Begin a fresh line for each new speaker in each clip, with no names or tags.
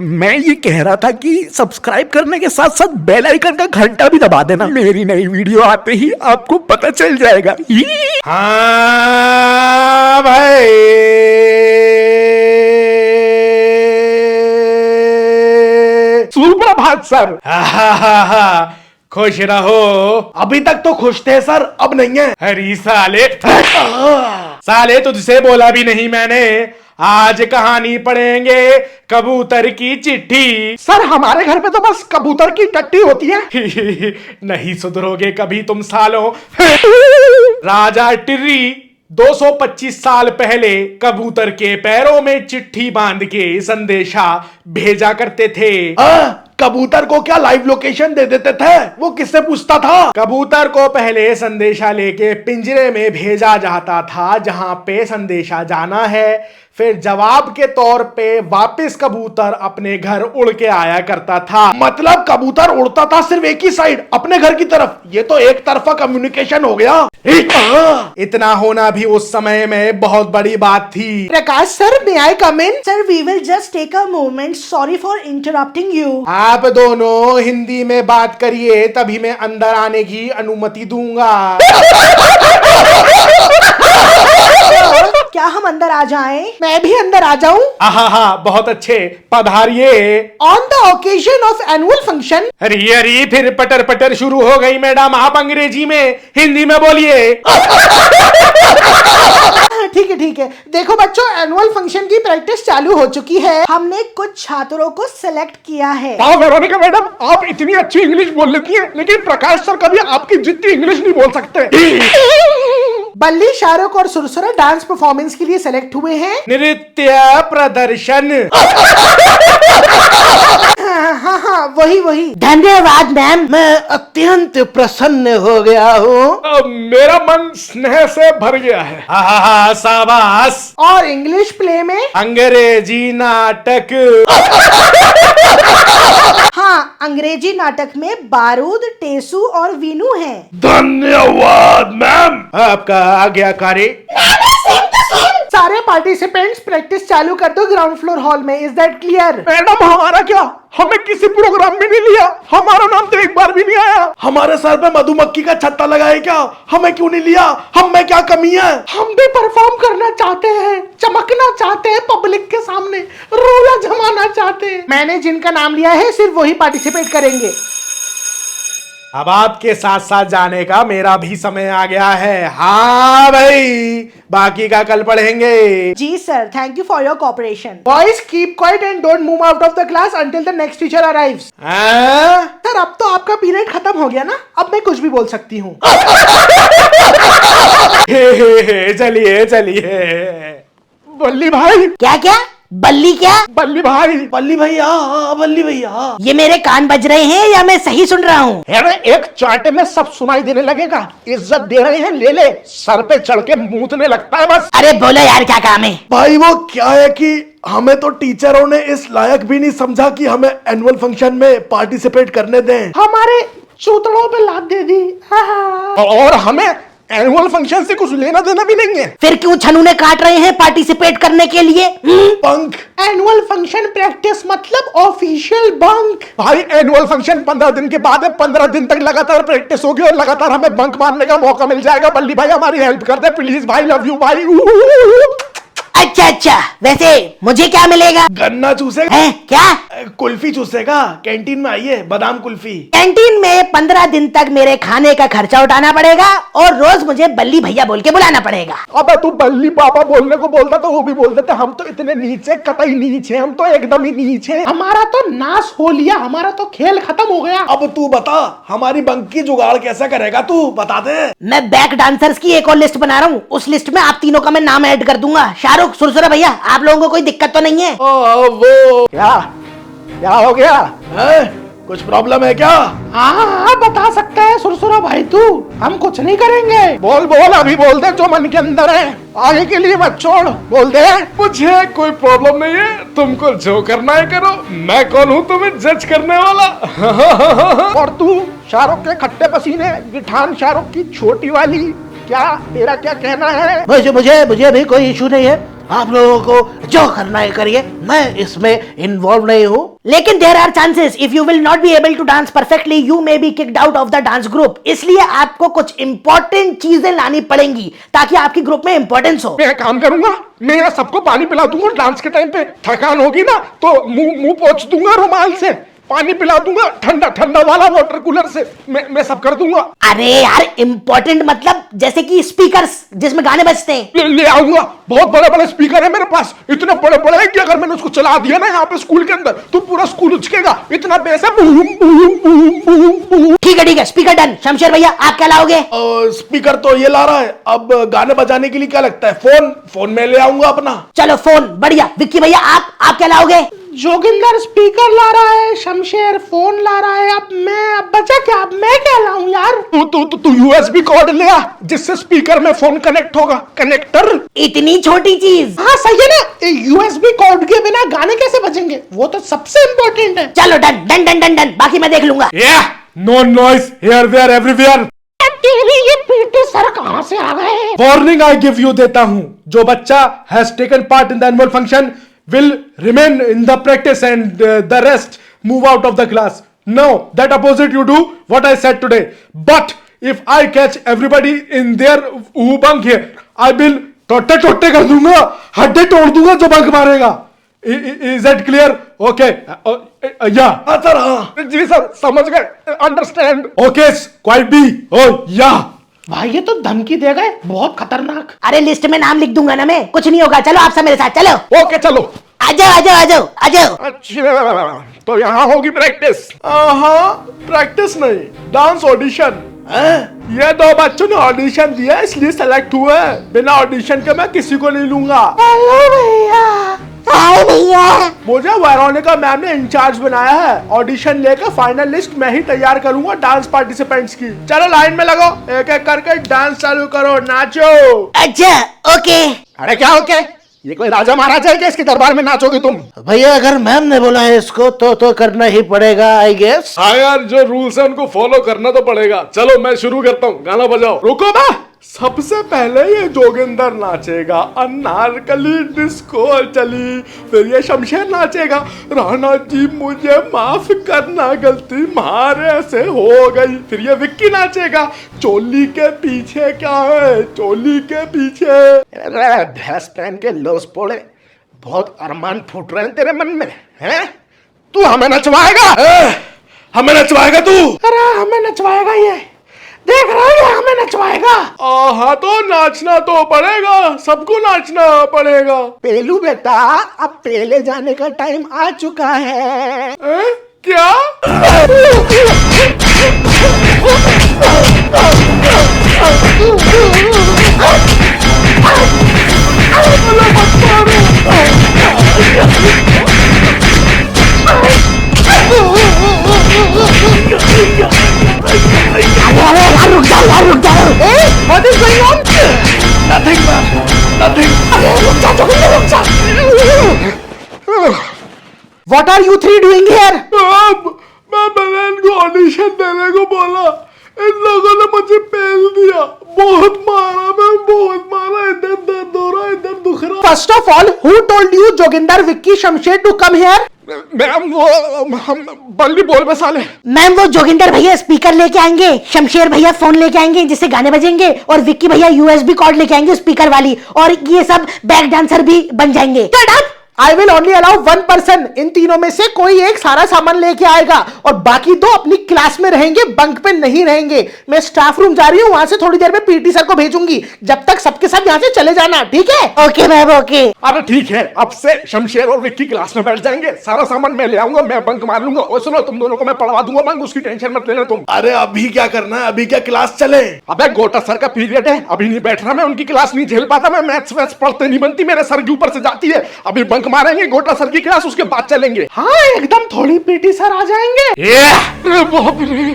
मैं ये कह रहा था कि सब्सक्राइब करने के साथ साथ बेल आइकन का घंटा भी दबा देना। मेरी नई वीडियो आते ही आपको पता चल जाएगा।
हाँ भाई,
सुप्रभात सर।
हा, खुश रहो। अभी तक तो खुश थे सर, अब नहीं है। अरे साले तुझसे बोला भी नहीं मैंने। आज कहानी पढ़ेंगे कबूतर की चिट्ठी।
सर हमारे घर पे तो बस कबूतर की टट्टी होती है।
नहीं सुधरोगे कभी तुम सालों। राजा टिर्री 225 साल पहले कबूतर के पैरों में चिट्ठी बांध के संदेशा भेजा करते थे।
कबूतर को क्या लाइव लोकेशन दे देते थे? वो किससे पूछता था?
कबूतर को पहले संदेशा लेके पिंजरे में भेजा जाता था जहां पे संदेशा जाना है। फिर जवाब के तौर पे वापस कबूतर अपने घर उड़ के आया करता था।
मतलब कबूतर उड़ता था सिर्फ एक ही साइड, अपने घर की तरफ। ये तो एक तरफा कम्युनिकेशन हो गया।
इतना होना भी उस समय में बहुत बड़ी बात थी।
Prakash sir, may I come in? Sir, we will just take a moment, sorry for interrupting you.
आप दोनों हिंदी में बात करिए, तभी मैं अंदर आने की अनुमति दूंगा।
क्या हम अंदर आ जाएं? मैं भी अंदर आ जाऊं?
हाँ, बहुत अच्छे, पधारिए।
On the occasion of annual function.
अरे फिर पटर पटर शुरू हो गई मैडम। आप अंग्रेजी में हिंदी में बोलिए।
ठीक है। देखो बच्चों, एनुअल फंक्शन की प्रैक्टिस चालू हो चुकी है। हमने कुछ छात्रों को सिलेक्ट किया है।
वेरोनिका मैडम, आप इतनी अच्छी इंग्लिश बोल लेती हैं, लेकिन प्रकाश सर कभी आपकी जितनी इंग्लिश नहीं बोल सकते।
बल्ली, शाहरुख और सुरसुरा डांस परफॉर्मेंस के लिए सेलेक्ट हुए हैं।
नृत्य प्रदर्शन।
हाँ, वही।
धन्यवाद मैम, मैं अत्यंत प्रसन्न हो गया हूँ।
मेरा मन स्नेह से भर गया है।
हाँ, शाबाश।
और इंग्लिश प्ले में
अंग्रेजी नाटक।
हाँ, अंग्रेजी नाटक में बारूद, टेसू और वीनू हैं।
धन्यवाद मैम।
आपका आज्ञाकारी।
सारे पार्टिसिपेंट्स प्रैक्टिस चालू कर दो ग्राउंड फ्लोर हॉल में। Is that clear?
मैडम हमारा क्या? हमें किसी प्रोग्राम में नहीं लिया। हमारा नाम तो एक बार भी नहीं आया।
हमारे सर पे मधुमक्खी का छत्ता लगा है क्या? हमें क्यों नहीं लिया? हम में क्या कमी है?
हम भी परफॉर्म करना चाहते हैं, चमकना चाहते हैं, पब्लिक के सामने रोला जमाना चाहते हैं। मैंने जिनका नाम लिया है सिर्फ वही पार्टिसिपेट करेंगे।
अब आपके साथ साथ जाने का मेरा भी समय आ गया है। हाँ भाई, बाकी का कल पढ़ेंगे।
जी sir, thank you for your cooperation. Boys, keep quiet and don't move out of the class until the next teacher arrives. Sir, अब तो आपका पीरियड खत्म हो गया ना, अब मैं कुछ भी बोल सकती हूँ।
चलिए।
बल्ली भाई।
क्या? बल्ली क्या?
बल्ली भाई।
बल्ली भैया, बल्ली भैया।
ये मेरे कान बज रहे हैं या मैं सही सुन रहा हूँ?
अरे एक चांटे में सब सुनाई देने लगेगा। इज्जत दे रहे हैं, ले ले। सर पे चढ़ के मूतने लगता है बस।
अरे बोलो यार, क्या काम है?
भाई वो क्या है कि हमें तो टीचरों ने इस लायक भी नहीं समझा कि हमें एनुअल फंक्शन में पार्टिसिपेट करने दें।
हमारे चूतड़ों पे लात दे दी।
और हमें एनुअल फंक्शन से कुछ लेना देना भी नहीं है।
फिर क्यों छनूने काट रहे हैं पार्टिसिपेट करने के लिए?
बंक।
एनुअल फंक्शन प्रैक्टिस मतलब ऑफिशियल बंक।
भाई एनुअल फंक्शन 15 दिन के बाद है। 15 दिन तक लगातार प्रैक्टिस होगी और लगातार हमें बंक मारने का मौका मिल जाएगा। बल्ली भाई हमारी हेल्प कर दे प्लीज भाई। लव यू भाई।
अच्छा, वैसे मुझे क्या मिलेगा?
गन्ना चूसेगा।
है क्या?
कुल्फी चूसेगा। कैंटीन में आइए, बादाम कुल्फी।
कैंटीन में 15 दिन तक मेरे खाने का खर्चा उठाना पड़ेगा और रोज मुझे बल्ली भैया बोल के बुलाना पड़ेगा।
अबे तू बल्ली पापा बोलने को बोलता तो वो भी बोल देते। हम तो इतने नीचे, कतई नीचे, हम तो एकदम ही नीचे।
हमारा तो नाश हो लिया, हमारा तो खेल खत्म हो गया।
अब तू बता, हमारी बंक की जुगाड़ कैसे करेगा? तू बता दे।
मैं बैक डांसर्स की एक और लिस्ट बना रहा हूँ। उस लिस्ट में आप तीनों का मैं नाम ऐड कर दूंगा। शाहरुख, सुरसुरा भैया, आप लोगों को कोई दिक्कत तो नहीं है?
वो
क्या हो गया?
कुछ प्रॉब्लम है क्या?
हाँ, बता सकता है सुरसुरा भाई तू। हम कुछ नहीं करेंगे।
बोल अभी बोल दे जो मन के अंदर है। आगे के लिए मत छोड़, बोल दे।
मुझे कोई प्रॉब्लम नहीं है, तुमको जो करना है करो। मैं कौन हूँ तुम्हें जज करने वाला?
और तू शाहरुख के खट्टे पसीने, गिठान शाहरुख की छोटी वाली, क्या तेरा क्या कहना है?
मुझे अभी कोई इशू नहीं है। आप लोगों को जो करना है करिए, मैं इसमें इन्वॉल्व नहीं हूँ।
लेकिन there are chances if you will not be able to dance perfectly you may be kicked out of the dance group. इसलिए आपको कुछ इंपॉर्टेंट चीजें लानी पड़ेंगी ताकि आपकी ग्रुप में इंपॉर्टेंस हो।
मैं एक काम करूंगा, मैं यहाँ सबको पानी पिला दूंगा। डांस के टाइम पे थकान होगी ना तो मुंह पोंछ दूंगा रुमाल से, पानी पिला दूंगा ठंडा ठंडा वाला वाटर कूलर से। मैं सब कर दूंगा।
अरे यार इंपॉर्टेंट मतलब जैसे कि स्पीकर्स जिसमें गाने बजते हैं।
ले आऊंगा। बहुत बड़े बड़े स्पीकर है मेरे पास, इतने बड़े बड़े हैं कि अगर मैंने उसको चला दिया ना यहाँ पे स्कूल के अंदर तो पूरा स्कूल उचकेगा। इतना बेस है।
ठीक है स्पीकर डन। शमशेर भैया आप क्या लाओगे?
स्पीकर तो ये ला रहा है, अब गाने बजाने के लिए क्या लगता है? फोन में ले आऊंगा अपना।
चलो फोन, बढ़िया। विक्की भैया आप क्या लाओगे?
जोगिंदर स्पीकर ला रहा है, शमशेर फोन ला रहा है, अब बचा क्या? अब मैं क्या लाऊं यार?
तू यूएसबी कॉर्ड ले आ जिससे स्पीकर में फोन कनेक्ट होगा। कनेक्टर।
इतनी छोटी चीज।
हाँ सही है ना, यूएसबी कॉर्ड के बिना गाने कैसे बजेंगे? वो तो सबसे इम्पोर्टेंट है।
चलो done done done done done, बाकी मैं देख लूंगा।
No noise here there everywhere.
ये पीटी सर कहाँ से आ गए?
वार्निंग आई गिव यू देता हूं, जो बच्चा has taken part in the annual function will remain in the practice and the rest move out of the class. No, that opposite you do what I said today. But if I catch everybody in their bunk here, I will टोटे कर दूंगा, हड्डे तोड़ दूंगा जो bunk मारेगा। Is that clear? Okay. Yeah.
Sir हाँ जी sir समझ गए। Understand.
Okay. Quite be. Oh yeah.
भाई ये तो धमकी दे गए, बहुत खतरनाक।
अरे लिस्ट में नाम लिख दूंगा ना मैं, कुछ नहीं होगा। चलो आप सब मेरे साथ चलो।
ओके चलो।
आ जाओ।
अच्छा तो यहाँ होगी प्रैक्टिस।
हाँ, प्रैक्टिस नहीं, डांस ऑडिशन। ये दो बच्चों ने ऑडिशन दिया इसलिए सेलेक्ट हुए, बिना ऑडिशन के मैं किसी को नहीं लूंगा।
हाय भैया।
मुझे वेरोनिका मैम ने इंचार्ज बनाया है, ऑडिशन लेकर फाइनल लिस्ट मैं ही तैयार करूंगा डांस पार्टिसिपेंट्स की। चलो लाइन में लगो, एक एक करके डांस चालू करो, नाचो।
अच्छा ओके।
अरे क्या ओके? ये कोई राजा महाराजा है क्या इसके दरबार में नाचोगे तुम?
भैया अगर मैम ने बोला है इसको तो करना ही पड़ेगा आई गेस।
हाँ यार, जो रूल्स है उनको फॉलो करना तो पड़ेगा। चलो मैं शुरू करता हूँ, गाना बजाओ।
रुको बा, सबसे पहले ये जोगिंदर नाचेगा अनारकली डिस्को चली, फिर ये शमशेर नाचेगा राणा जी मुझे माफ करना गलती मारे से हो गई, फिर ये विक्की नाचेगा चोली के पीछे क्या है, चोली के पीछे।
भैंस पहन के लोस पोड़े, बहुत अरमान फूट रहे हैं तेरे मन में हैं? तू हमें नचवाएगा?
हमें नचवाएगा तू?
अरे हमें नचवाएगा ये, देख रहे हैं हमें नचवाएगा।
हाँ तो नाचना तो पड़ेगा, सबको नाचना पड़ेगा।
पेलू बेटा अब पेले जाने का टाइम आ चुका है।
क्या?
रुक जाओ।
What is going on?
Nothing man, nothing.
रुक जा। What are you three doing here?
मैं बहन को ऑडिशन देने को बोला, इन लोगों ने मुझे पेल दिया, बहुत मारा, मैं बहुत मारा, इधर दर्द हो रहा, इधर दुख रहा।
First of all, who told you Joginder, Vicky, Shamsher to come here?
Ma'am वो हम बल्ली बोल में साले।
मैम वो जोगिंदर भैया स्पीकर लेके आएंगे, शमशेर भैया फोन लेके आएंगे जिससे गाने बजेंगे, और विक्की भैया यूएसबी कॉर्ड लेके आएंगे स्पीकर वाली, और ये सब बैक डांसर भी बन जाएंगे।
I will only allow one person. इन तीनों में से कोई एक सारा सामान लेके आएगा और बाकी दो अपनी क्लास में रहेंगे, बंक पे नहीं रहेंगे। मैं स्टाफ रूम जा रही हूँ, वहां से थोड़ी देर में पीटी सर को भेजूंगी, जब तक सबके सब यहाँ से चले जाना, ठीक है?
Okay ma'am okay.
अरे ठीक है, अब से शमशेर और विक्की क्लास में बैठ जाएंगे, सारा सामान मैं ले आऊंगा, मैं बंक मार लूंगा। और सुनो तुम दोनों को मैं पढ़वा दूंगा बंक, उसकी टेंशन मत लेना तुम।
अरे अभी क्या करना है, अभी क्या क्लास चले?
अबे गोटा सर का पीरियड है, अभी नहीं बैठ रहा मैं, उनकी क्लास नहीं झेल पाता मैं, मैथ्स वैथ्स पढ़ते नहीं बनती, मेरे सर के ऊपर से जाती है। अभी बंक मारेंगे गोटा सर की क्लास, उसके बाद चलेंगे।
हाँ एकदम, थोड़ी पीटी सर आ जाएंगे।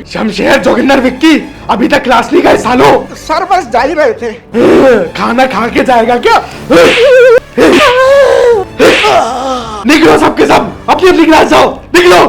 शमशेर, जोगिंदर, विक्की अभी तक क्लास नहीं गए सालों।
सर बस जा ही रहे थे।
खाना खा के जाएगा क्या? निकलो सबके सब, अपनी अपनी क्लास जाओ, निकलो।